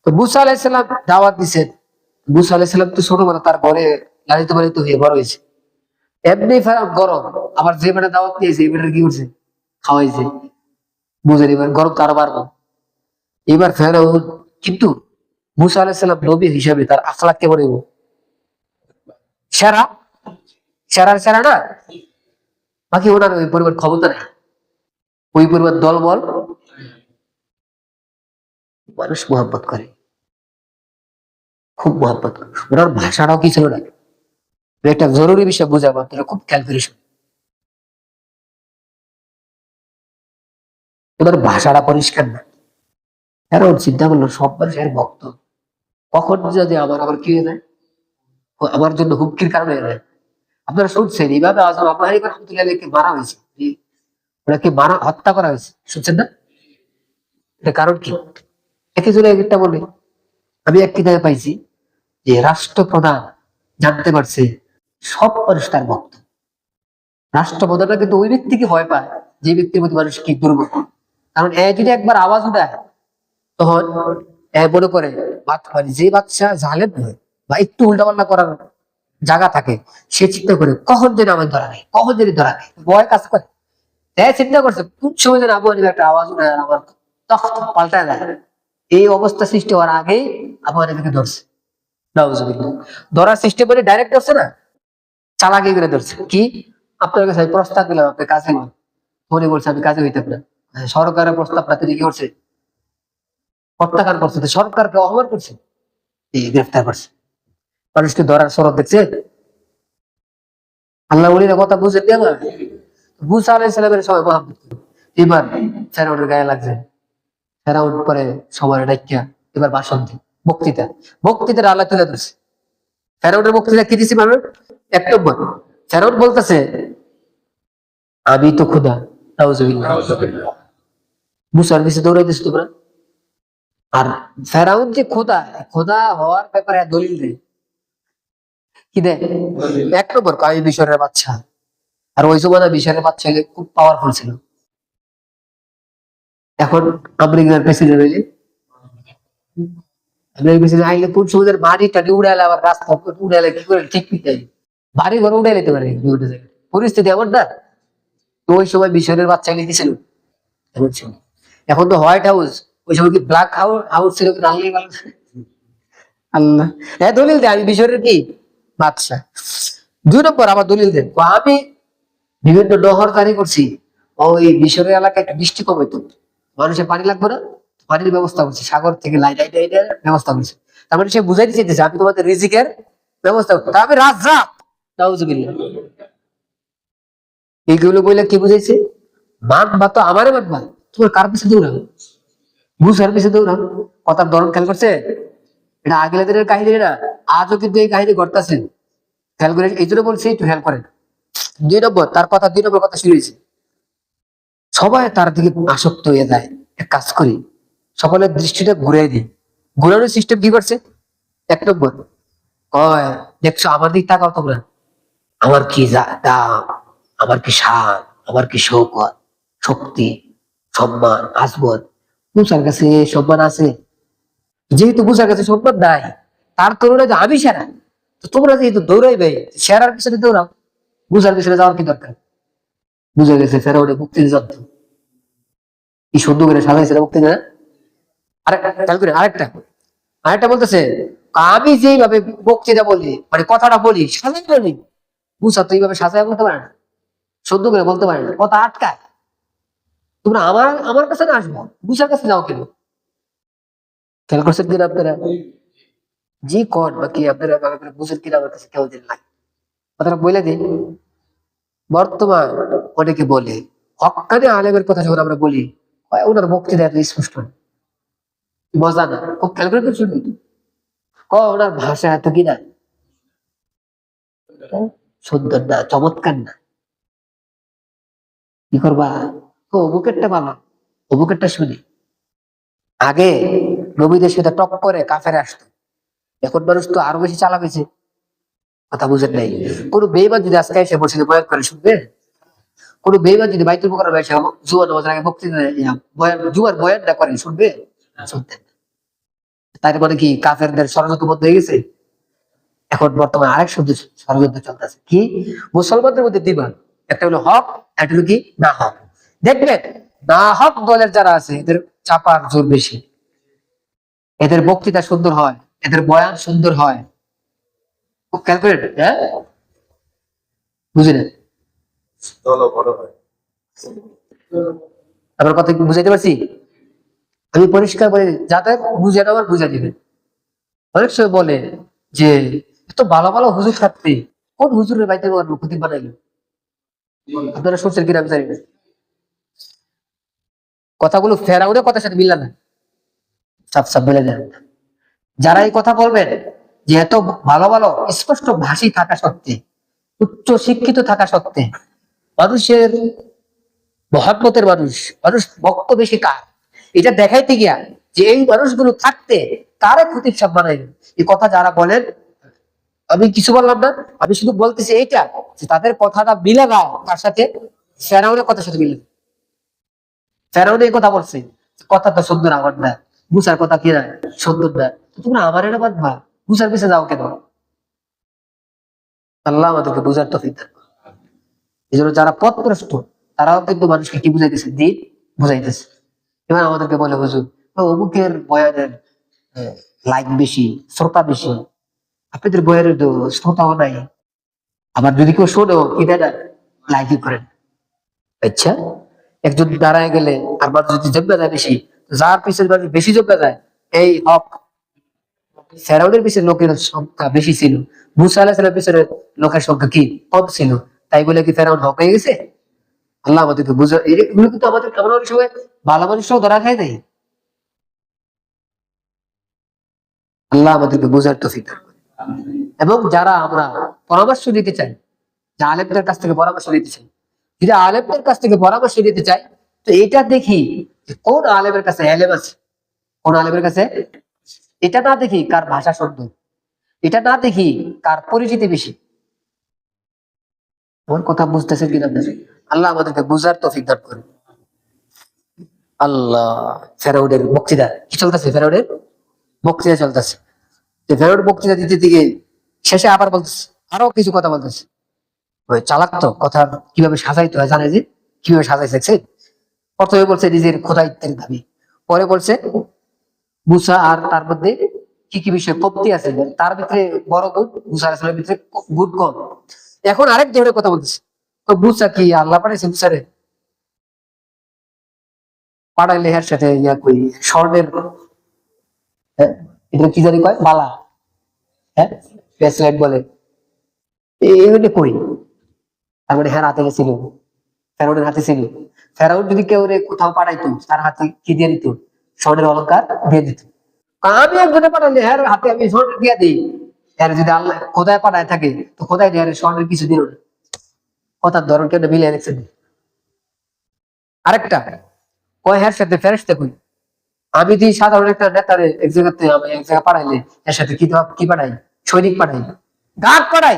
তো মুসা আলাইহিস সালাম দাওয়াত দিচ্ছেন। মুসা আলাইহিস সালাম তো ছোটবেলা তার ঘরে লালিত পালিত হয়ে বড় হয়েছে। এমনি ফেরাউন গরম, আবার যে বেটা দাওয়াত দিয়েছে এই বেটার কি করছে, খাওয়াইছে। বুঝেন এবার গরম তো আরো বাড়বো। এবার ফেরাউন কিন্তু মুসা আলাইহিস সালাম নবী হিসাবে তার আখলাক কেমন হইব, সেরা, সেরার সেরা না, বাকি ওনার ওই পরিমাণ ক্ষমতা নেই, ওই পরিমাণ দলবল। মানুষ মোহাব্বত করে, খুব মোহাব্বত করে। ওনার ভাষাটাও কি ছিল না, একটা জরুরি বিষয় বোঝাবো, আপনারা খুব খেয়াল করে শুনুন। ওনার ভাষাটা পরিষ্কার না। কারণ চিন্তা করলো সব মানুষের ভক্ত, কখন যদি আমার আবার কি হয়ে যায়, আমার জন্য হুমকির কারণে হয়ে যায়। আপনারা শুনছেন এইভাবে আজম আবু হানিফা রাহমাতুল্লাহি মারা হয়েছে, ওনাকে মারা হত্যা করা হয়েছে, শুনছেন না? এটা কারণ কি? একে জন্য একটা বলে, আমি এক কিতাবে পাইছি যে রাষ্ট্রপ্রধান জানতে পারছে সব মানুষ তার ভক্ত। রাষ্ট্রপ্রধানরা কিন্তু ওই ব্যক্তিকে ভয় পায় যে ব্যক্তির প্রতি মানুষ কি দুর্বল। কারণ এ যদি একবার আওয়াজ উঠায়, তখন এ মনে করে মানে যে বাচ্চা জালেম হয় বা একটু উল্টাপাল্টা করার জায়গা থাকে, সে চিন্তা করে কখন যেন আমার ধরা নেই, কখন যেন ধরা নেই, ভয় কাজ করে। চিন্তা করছে কোন সময় যেন আবু হানিফা একটা আওয়াজ উঠায় আমার তখন পাল্টায় যায়। এই অবস্থা সৃষ্টি হওয়ার আগেই আবু হানিফাকে ধরছে, নাউজুবিল্লাহ। ধরার সৃষ্টি করে ডাইরেক্ট ধরছে না, চালাকি করে ধরছে। কি? আপনার কাছে আমি প্রস্তাব দিলাম, আপনি কাজে হন। মনে বলছে আমি কাজে হইতে পারি, সরকারের প্রস্তাব না, তিনি কি করছে? প্রত্যাখ্যান করছে, তো সরকারকে অপমান করছে, এই গ্রেফতার করছে। মানুষকে ধরার শরৎ দেখছে। আল্লাহ বলির কথা বুঝে দিয়ে না, মুসা আলাইহিস সালামের সবাই মহাব্বত করে। এবার ফেরাউনের গায়ে লাগছে, ফেরাউন পরে সবার ডাকিয়া এবার ভাষণ দিই, বক্তৃতা। বক্তৃতার আল্লাহ তুলে ধরছে। ফেরাউনের বক্তৃতা কি দিছি মানুষ? এক নম্বর, ফেরাউন বলতেছে আমি তো খোদা, নাউজুবিল্লাহ। মুসার পিছে দৌড়াইতেছে তোমরা। আর ফেরাউন যে খোদা, খোদা হওয়ার ব্যাপারে দলিল দেয়, কি দেয়? এক নম্বর আমি মিশরের বাচ্চা। আর ওই জমানা মিশরের বাচ্চা খুব পাওয়ারফুল ছিল। এখন আমেরিকার প্রেসিডেন্ট হইলে, আমেরিকার প্রেসিডেন্ট আইলে কোন সময় বাড়ি টাড়ি উড়াইলে, আবার রাস্তা উড়াইলে কি করে ঠিক পিটাই, বাড়ি ঘর উড়াই নিতে পারে বিভিন্ন জায়গায়। পরিস্থিতি এমন না। তো ওই সময় মিশরের বাচ্চা লিখেছিল এমন ছিল। এখন তো হোয়াইট হাউস, ওই সময় কি ব্ল্যাক হাউস ছিল? আল্লাহ, হ্যাঁ দলিল দেয় আমি মিশরের কি বাদশা। দুই নম্বর আবার দলিল দেন, আমি বিভিন্ন নহর জারি করছি, ওই মিশরের এলাকায় একটা বৃষ্টি কম হইতো, মানুষের পানি লাগবে না, পানির ব্যবস্থা করছি, সাগর থেকে লাইন ব্যবস্থা করছি। তার মানে সে বুঝাইতে চাইতেছে আমি তোমাদের রিজিকের ব্যবস্থা করতে, আমি রাজা। নাউজুবিল্লাহ। এইগুলো বলে কি বুঝাইছে? মানবা তো আমারে মানবা, তোমার কার পিছনে দৌড়াও, বুঝার পিছনে দৌড়াও। কথার ধরন খেয়াল করছে? এটা আগের দিনের কাহিনী না, আজও কিন্তু এই কাহিনী ঘটতেছে। খেয়াল করে, এই জন্য বলছি একটু খেয়াল করেন। দুই নম্বর, তার কথা, দুই নম্বর কথা শুনেছি, সবাই তার দিকে আসক্ত হয়ে যায়। এক কাজ করি, সকলের দৃষ্টিটা ঘুরাই দিই। ঘুরানোর সিস্টেম কি করছে? এক নম্বর কয়, দেখছো আমার দিক তাকাও তোমরা, আমার কি দাম, আমার কি শান, আমার কি শৌকত, শক্তি, সম্মান, আজমত। মুসার কাছে সম্মান আছে, যেহেতু মুসার কাছে সম্মান নাই, তার তুলনায় যে আমি সেরা, তো তোমরা যেহেতু দৌড়াইবে, সেরার পিছনে দৌড়াও, মুসার পিছনে যাওয়ার কি দরকার? বুঝে গেছে ফেরাউনে মুক্তি যন্ত্র কি সুন্দর করে সাজাইছে মুক্তি না। আরেকটা খেয়াল করে, আরেকটা আরেকটা বলতেছে, আমি যেভাবে বক্তৃতা বলি, মানে কথাটা বলি, সাজাই বলি, মুসা তো এইভাবে সাজাই বলতে পারে না, সুন্দর করে বলতে পারে না, কথা আটকায়। তোমরা আমার আমার কাছে না আসবো, মুসার কাছে যাও কেন? খেয়াল করছেন কিনা আপনারা? জি কর বা কি আপনারা বুঝেন কিনা আমার কাছে কেউ দিন নাই, কথাটা বলে দিন। বর্তমান অনেকে বলে হক্কানি আলেমের কথা যখন আমরা বলি, ওনার বক্তৃতা এত স্পষ্ট মজা না, খুব খেয়াল করে শুনবি, ওনার ভাষা এত কিনা সুন্দর না, চমৎকার না, কি করবা? অমুকেরটা ভালো, অমুকেরটা শুনি। আগে নবীদের সাথে টক করে কাফের আসতো, এখন মানুষ তো আরো বেশি চালাক হয়েছে। কথা বুঝেন নাই? কোন বেইমান যদি আজকে এসে বসে বয়ান করে শুনবে, কোন বেইমান যদি বাইতুল মুকাররমে এসে জুমার নামাজের আগে বক্তৃতা বয়ান, জুমার বয়ান না করে শুনবে? শুনতেন। তাই মানে কি কাফেরদের ষড়যন্ত্র বন্ধ হয়ে গেছে? এখন বর্তমানে আরেক শব্দ ষড়যন্ত্র চলতেছে, কি? মুসলমানদের মধ্যে দিবা, একটা হলো হক, একটা হলো কি না হক। দেখবেন না হক দলের যারা আছে, এদের চাপার জোর বেশি, এদের বক্তৃতা সুন্দর হয়, এদের বয়ান সুন্দর হয়, খুব খেয়াল করেন। হ্যাঁ, বুঝলেন? আমার কথা কি বুঝাইতে পারছি? আমি পরিষ্কার বলে যাতে বুঝে নেওয়ার বুঝে দিবেন। অনেক সময় বলে যে এত ভালো ভালো হুজুর থাকতে কোন হুজুরের বাড়িতে ক্ষতি বানাইলো? আপনারা শুনছেন কিনা আমি জানি না। কথাগুলো ফেরাউনের কথার সাথে মিলল না, সাপ সাপ বলে দেন। যারা এই কথা বলবেন যে এত ভালো ভালো স্পষ্ট ভাষী থাকা সত্ত্বে, উচ্চ শিক্ষিত থাকা সত্ত্বে মানুষের মহাব্বতের মানুষ, মানুষ ভক্ত বেশি কার, এটা দেখাইতে গিয়া যে এই মানুষগুলো থাকতে তারা ক্ষতির সাপ বানাইল, এই কথা যারা বলেন, আমি কিছু বললাম না, আমি শুধু বলতেছি এইটা যে তাদের কথাটা মিলে না তার সাথে ফেরাউনের কথার সাথে মিলে। ফেরাউন এই কথা বলছে, কথা তো সুন্দর আমার না, মুসার কথা কি না সুন্দর না, তোমরা আমার এটা বাঁধবা, মুসার পিছে যাও কেন? আল্লাহ আমাদেরকে বুঝার তৌফিক দান করুন। এই জন্য যারা পথভ্রষ্ট তারাও কিন্তু মানুষকে কি বুঝাইতেছে, দিন বুঝাইতেছে। এবার আমাদেরকে বলে হুজুর অমুকের বয়ানের লাইক বেশি, শ্রোতা বেশি, আপনাদের বয়ানের তো শ্রোতাও নাই, আবার যদি কেউ শোনো কি দেয় না, লাইকই করেন। আচ্ছা, একজন দাঁড়ায় গেলে আর মানুষ যদি জমে যায় বেশি, যার পিছনে মানুষ বেশি জমে যায়, এই হক। ফেরাউনের পিছনে লোকের সংখ্যা বেশি ছিল, মুসা আলাইহিস সালামের পিছনে লোকের সংখ্যা কি কম ছিল, তাই বলে কি ফেরাউন হক হয়ে গেছে? আল্লাহ আমাদেরকে বুঝা, এগুলো কিন্তু আমাদের আমরা অনেক সময় ভালো মানুষরাও ধরা খায় নাই। আল্লাহ আমাদেরকে বুঝার তৌফিক দান করুন। এবং যারা আমরা পরামর্শ নিতে চাই, যে আলেমদের কাছ থেকে পরামর্শ নিতে চাই, যদি আলেমদের কাছ থেকে পরামর্শ নিতে চাই, তো এটা দেখি যে কোন আলেমের কাছে এলেম আছে, কোন আলেমের কাছে, এটা না দেখি কার ভাষা সুন্দর, এটা না দেখি কার পরিচিতি বেশি। ওর কথা বুঝতেছেন কিনা আপনারা? আল্লাহ আমাদেরকে বুঝার তৌফিক দান করুন। আল্লাহ, ফেরাউনের বক্তৃতা কি চলতেছে, ফেরাউনের বক্তৃতা চলতেছে। ফেরাউন বক্তৃতা দিতে দিকে শেষে আবার বলতেছে, আরো কিছু কথা বলতেছে। ওই চালাক তো, কথা কিভাবে সাজাইতে হয় জানে, যে কিভাবে সাজাইছে। প্রথমে বলছে নিজের খোদাইত্বের দাবি, পরে বলছে মুসা আর তার মধ্যে কি কি বিষয় কমতি আছে, তার ভিতরে বড় গুণ, মুসা আলাইহিস সালামের ভিতরে গুণ কম। এখন আরেক ধরনের কথা বলতেছে, তো মুসা কি আল্লাহ পাঠাইছে মুসারে? পাঠাইলে এর সাথে ইয়া কই স্বর্ণের, হ্যাঁ, এটা কি জানি কয় মালা, হ্যাঁ, ব্রেসলেট বলে, এইটা কই? তার মানে হ্যাঁ হাতে গেছিল, ফেরাউনের হাতে ছিল। ফেরাউন যদি কেউ কোথাও পাঠাইতো, তার হাতে কি দিয়ে দিত? স্বর্ণের অলংকার দিয়ে দিত। আমি একজনে পাঠাইলে হ্যাঁ হাতে আমি স্বর্ণের দিয়ে দিই, হ্যাঁ যদি আল্লাহ খোদায় পাঠায় থাকে তো খোদায় দিয়ে স্বর্ণের কিছু দিল না। কথার ধরন কেন মিলিয়ে দেখছেন? আরেকটা কয় হ্যার সাথে ফেরেশতা কই, আমি যদি সাধারণ একটা নেতারে এক জায়গাতে আমি এক জায়গা পাঠাইলে এর সাথে কি পাঠাই? সৈনিক পাঠাই, গার্ড পাঠাই।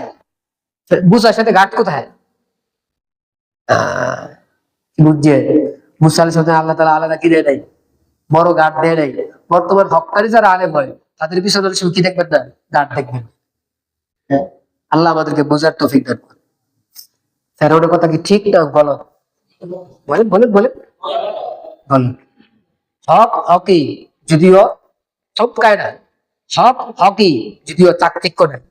মুসার সাথে গার্ড কোথায়? আহ বুঝছে, মুসা আলাইহিস সালাম আল্লাহ তাআলা আলাদা কি দেয় নাই, বড় গার্ড দেয় নাই। বর্তমান হক্কারি যারা আলেম হয় তাদের পিছনে অনেক সময় কি দেখবেন না, গার্ড দেখবেন। হ্যাঁ? আল্লাহ আমাদেরকে বোঝার তৌফিক দান করুন। ফেরাউনের কথা কি ঠিক না গলত? বলেন বলেন বলেন বলেন। সব হকি যদিও চমকায় না, সব হকি যদিও চাকচিক্য নেয়,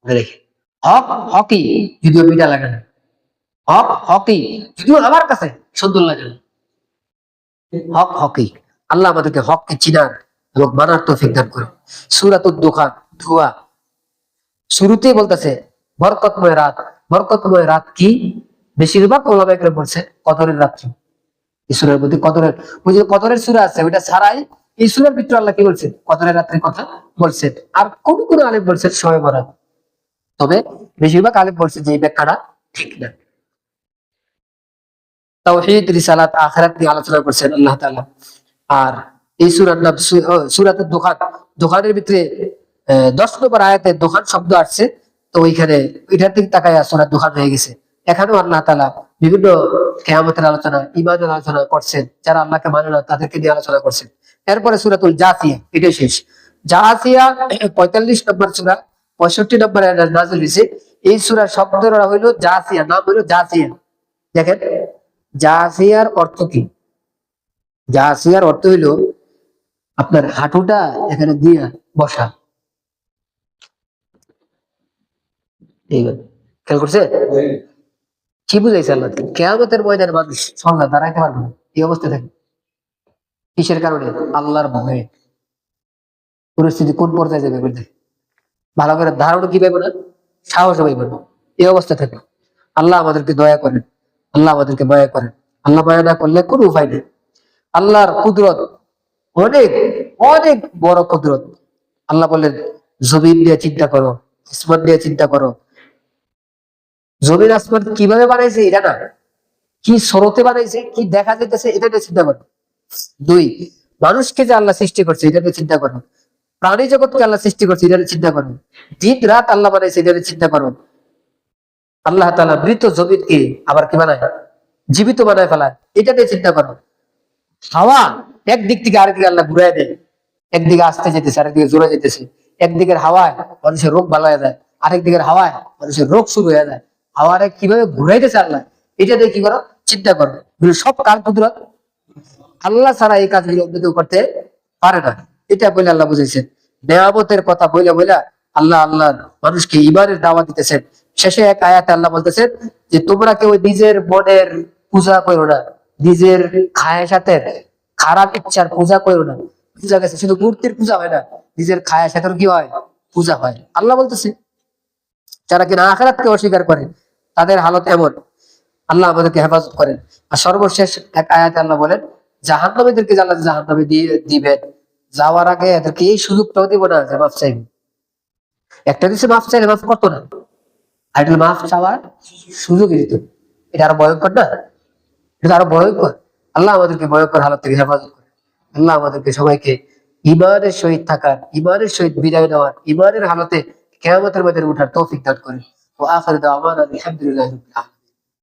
মনে রেখে। হক হকি যদিও বিটা লাগে না, হক হকি যদিও আমার কাছে সুন্দর লাগে না, হক হকি। আল্লাহ আমাদেরকে হককে চিনার এবং মানার তৌফিক দান করুন। সূরাতুদ দুখান, ধোঁয়া, শুরুতেই বলতেছে বরকতময় রাত। বরকতময় রাত কি? বেশিরভাগ ওলামা একরাম বলছে কদরের রাত্রি। এই সূরার মধ্যে কদরের, ওই যে কদরের সূরা আছে ওইটা ছাড়াই এই সূরার ভিতরে আল্লাহ কি বলছেন? কদরের রাত্রির কথা বলছেন। আর কোন কোন আলেম বলছেন শবে বরাত, তবে বেশিরভাগ আলেম বলছে যে এই ব্যাখ্যাটা ঠিক না। তাওহীদ, রিসালাত, আখিরাত নিয়ে আলোচনা করছেন আল্লাহ তাআলা। আর এই সূরার নাম সূরাতুদ দুখান। দুখানের ভিতরে 10 নম্বর আয়াতে দোকান শব্দ আসছে, তো ওইখানে ওইটার দিকে তাকায় সূরা দুখান হয়ে গেছে। এখানেও আল্লাহ তাআলা বিভিন্ন কিয়ামতের আলোচনা, ঈমানের আলোচনা করছেন, যারা আল্লাহকে মানে না তাদেরকে নিয়ে আলোচনা করছেন। এরপরে সূরাতুল জাসিয়া, এটাই শেষ। জাসিয়া 45 নম্বর সূরা, 65 নম্বর আয়াত নাযিল হয়েছে। এই সূরার শব্দটা হইলো জাসিয়া, নাম হইলো জাসিয়া। দেখেন জাসিয়ার অর্থ কি? জাসিয়ার অর্থ হইলো আপনার হাঁটুটা এখানে দিয়া বসা। ঠিক আছে, খেয়াল করছে? কি বুঝাইছে আল্লাহ? কিয়ামতের ময়দানে মানুষ সঙ্গে দাঁড়াইতে পারবে না, এই অবস্থা থাকে। কিসের কারণে? আল্লাহর ভয়ে। পরিস্থিতি কোন পর্যায়ে যাবে বুঝতে ভালো করে ধারণা কি পাইব না, সাহস পাইব না, এই অবস্থা থাকে। আল্লাহ আমাদেরকে দয়া করেন, আল্লাহ আমাদেরকে দয়া করেন। আল্লাহ দয়া না করলে কোনো উপায় নেই। আল্লাহর কুদরত অনেক অনেক বড় কুদরত। আল্লাহ বলেন জমিন নিয়ে চিন্তা করো, আসমান নিয়ে চিন্তা করো। জমিন আসমান কিভাবে বানাইছে এটা না, কি স্রোতে বানাইছে, কি দেখা যাইতেছে এটা নিয়ে চিন্তা করো। দুই, মানুষকে যে আল্লাহ সৃষ্টি করছে এটা নিয়ে চিন্তা করো। প্রাণী জগৎকে আল্লাহ সৃষ্টি করছে এটা নিয়ে চিন্তা করো। দিন রাত আল্লাহ বানাইছে এটা নিয়ে চিন্তা করো। আল্লাহ তাআলা মৃত জমিনকে আবার কি বানায়, জীবিত বানায় ফেলায়, এটা নিয়ে চিন্তা করো। হাওয়া একদিক থেকে আরেকদিকে আল্লাহ ঘুরাই দেয়, একদিকে আসতে যেতেছে আরেকদিকে জোরে যেতেছে। একদিকের হাওয়ায় মানুষের রোগ ভালো হয়ে যায়, আরেক দিকের হাওয়ায় মানুষের রোগ শুরু হয়ে যায়। হাওয়ারে কিভাবে ঘুরাইতেছে আল্লাহ, এটা দিয়ে কি করো, চিন্তা করো। সব কার কুদরত, আল্লাহ ছাড়া এই কাজগুলো অন্য কেউ করতে পারে না। এটা বলে আল্লাহ বুঝেছেন। নেয়ামতের কথা বইলা বইলা আল্লাহ আল্লাহ মানুষকে ইমানের দাওয়াত দিতেছেন। শেষে এক আয়াতে আল্লাহ বলতেছেন যে তোমরা কেউ নিজের মনের পূজা করো না, নিজের খায়েশাতের খারাপ ইচ্ছার পূজা করো না। পূজা গেছে, শুধু মূর্তির পূজা হয় না, নিজের খায়েশাতের কি হয়, পূজা হয়। আল্লাহ বলতেছে যারা কিনা আখিরাতকে অস্বীকার করে তাদের হালত এমন। আল্লাহ আমাদেরকে হেফাজত করেন। আর সর্বশেষ এক আয়াতে আল্লাহ বলেন জাহান্নামীদেরকে আল্লাহ জাহান্নামে দিয়ে দিবেন, যাওয়ার আগে এদেরকে এই সুযোগটাও দিব না যে মাফ চাইবে। একটা কিছু মাফ চাইলে মাফ করতো না, আর এটা মাফ চাওয়ার সুযোগ দিত। এটা আরো ভয়ঙ্কর না, এটা আরো ভয়ঙ্কর। আল্লাহ আমাদেরকে ভয়ঙ্কর হালত থেকে হেফাজত করে। আল্লাহ আমাদেরকে সবাইকে ইমানের সহিত থাকার, ইমানের সহিত বিদায় নেওয়ার, ইমানের হালতে কিয়ামতের ময়দানে ওঠার তৌফিক দান করেন। ওয়া আখিরু দাওয়ানা আলহামদুলিল্লাহি রাব্বিল আলামিন।